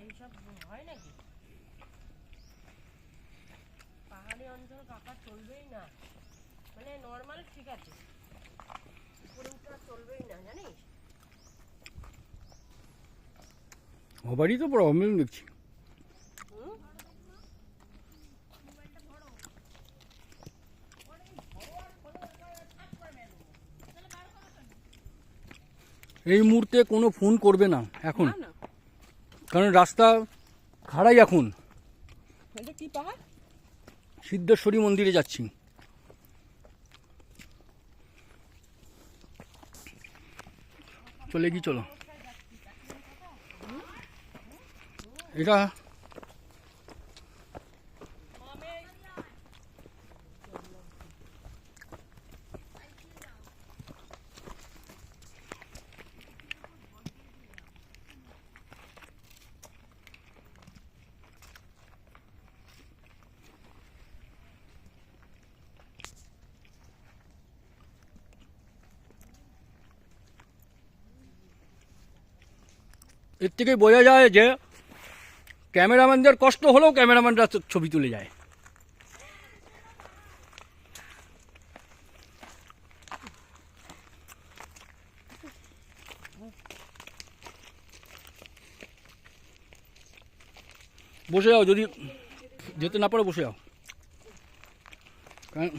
এইসব হয় নাকি? পাহাড়ি অঞ্চল কাকা চলবেই না, মানে নর্মাল ঠিক আছে, উপরে উঠে চলবেই না জানিস। হবারই তো প্রবলেম দেখছি। এই মুহূর্তে কোনো ফোন করবে না এখন, কারণ রাস্তা খাড়াই এখন। কি পাহাড়? সিদ্ধেশ্বরী মন্দিরে যাচ্ছি। চলে কি চলো, এটা এর থেকে বোঝা যায় যে ক্যামেরাম্যানদের কষ্ট হলেও ক্যামেরাম্যানরা ছবি তুলে যায়। বসে যাও, যদি যেতে না পারো বসে যাও। কারণ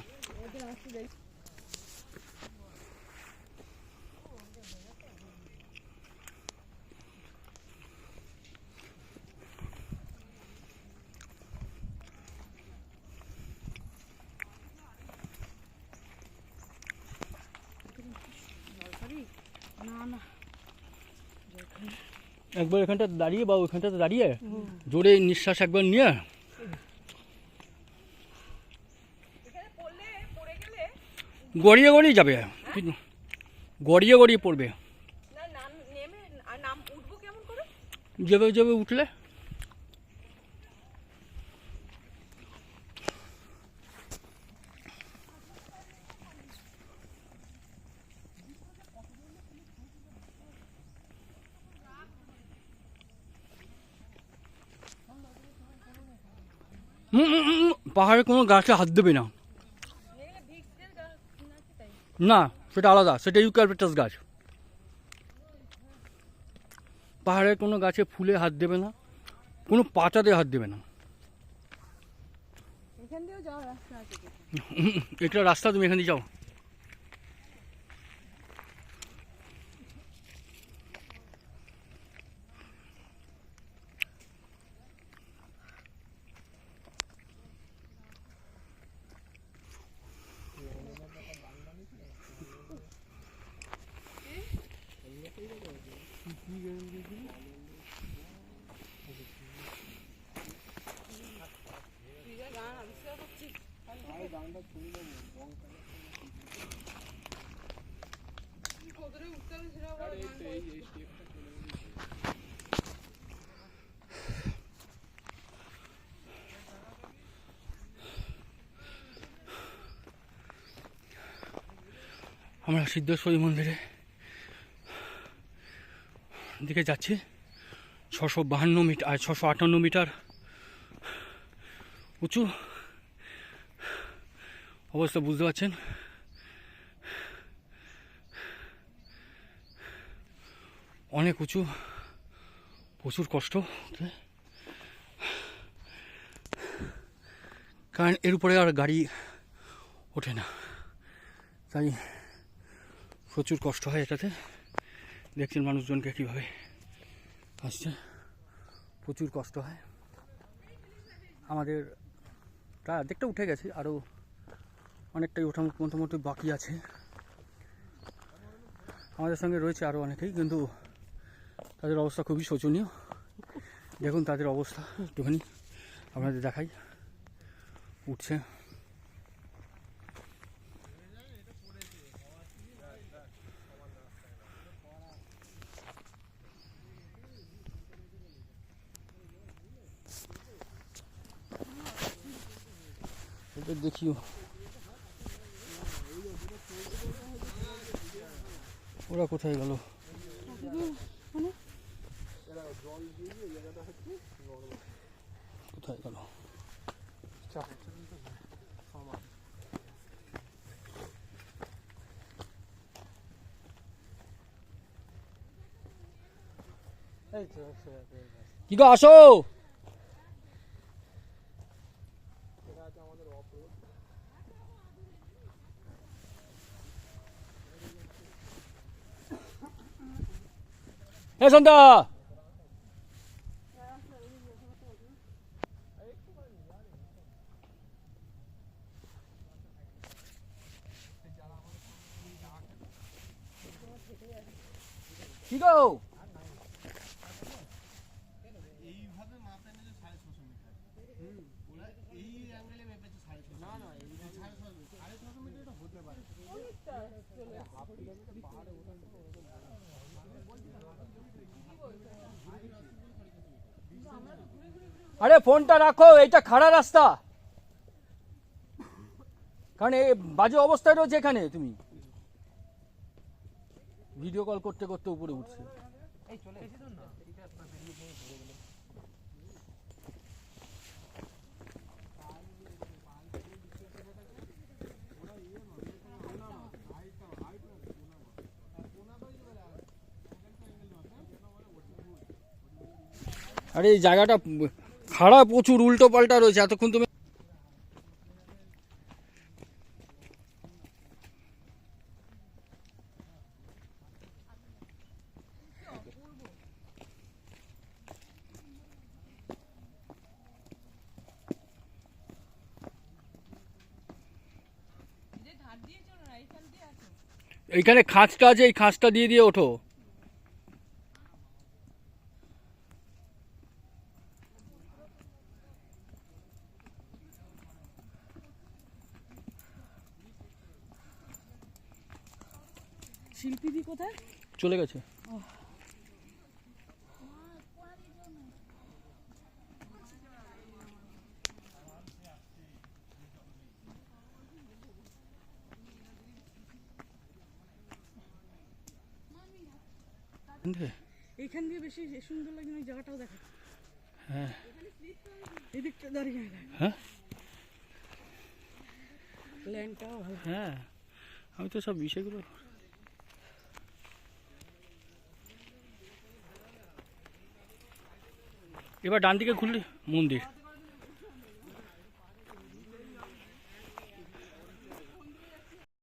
একবার এখানটাতে দাঁড়িয়ে বা ওইখানটাতে দাঁড়িয়ে জোরে নিঃশ্বাস একবার নিয়ে গড়িয়ে গড়িয়ে যাবে, গড়িয়ে গড়িয়ে পড়বে। যাবে যাবে উঠলে পাহাড়ে কোনো গাছে হাত দেবে না, না সেটা আলাদা, সেটা ইউক্যালিপটাস গাছ। পাহাড়ের কোনো গাছে ফুলে হাত দেবে না, কোনো পাতাতে হাত দেবে না। এটা রাস্তা, তুমি এখান দিয়ে যাও। আমরা সিদ্ধেশ্বরী মন্দিরে দিকে যাচ্ছি। 652 মিটার, 658 মিটার উঁচু অবস্থা, বুঝতে পারছেন। অনেক উঁচু, প্রচুর কষ্ট, কারণ এর উপরে আর গাড়ি ওঠে না, তাই প্রচুর কষ্ট হয় এটাতে। দেখছেন মানুষজনকে কীভাবে আসছে, প্রচুর কষ্ট হয়। আমাদের প্রায় অর্ধেকটা উঠে গেছে, আরও অনেকটাই ওঠা মোটামুটি বাকি আছে। আমাদের সঙ্গে রয়েছে আরও অনেকেই, কিন্তু তাদের অবস্থা খুবই শোচনীয়। দেখুন তাদের অবস্থা, একটুখানি আপনাদের দেখাই। উঠছে, দেখিও ওরা কোথায় গেল। কোথায় গেল? কি গো আসো। এ সন্ধ্যা, কি গো? এইভাবে মাপে নিলে 650 মিটার। ওরা এই অ্যাঙ্গেলে মেপেছে 650। না না, এই 650 মিটার এটা হতে পারে। আরে ফোনটা রাখো, এইটা খাড়া রাস্তা, কারণ এই বাজে অবস্থায় রয়েছে এখানে। তুমি ভিডিও কল করতে করতে উপরে উঠছে। আরে এই জায়গাটা খাড়া, প্রচুর উল্টো পাল্টা রয়েছে। এতক্ষণ তুমি এইখানে খাঁজটা আছে, এই খাঁজটা দিয়ে দিয়ে ওঠো। শিল্পীদি কোথায়? চলে গেছে। এইখান দিয়ে বেশি সুন্দর লাগে, ওই জায়গাটাও দেখা। হ্যাঁ এদিকটা দাঁড়িয়ে হ্যাঁ ল্যান্ডটাও ভালো। হ্যাঁ, আমি তো সব বিষয়গুলো। এবার ডান দিকে ঘুরলে মন্দির।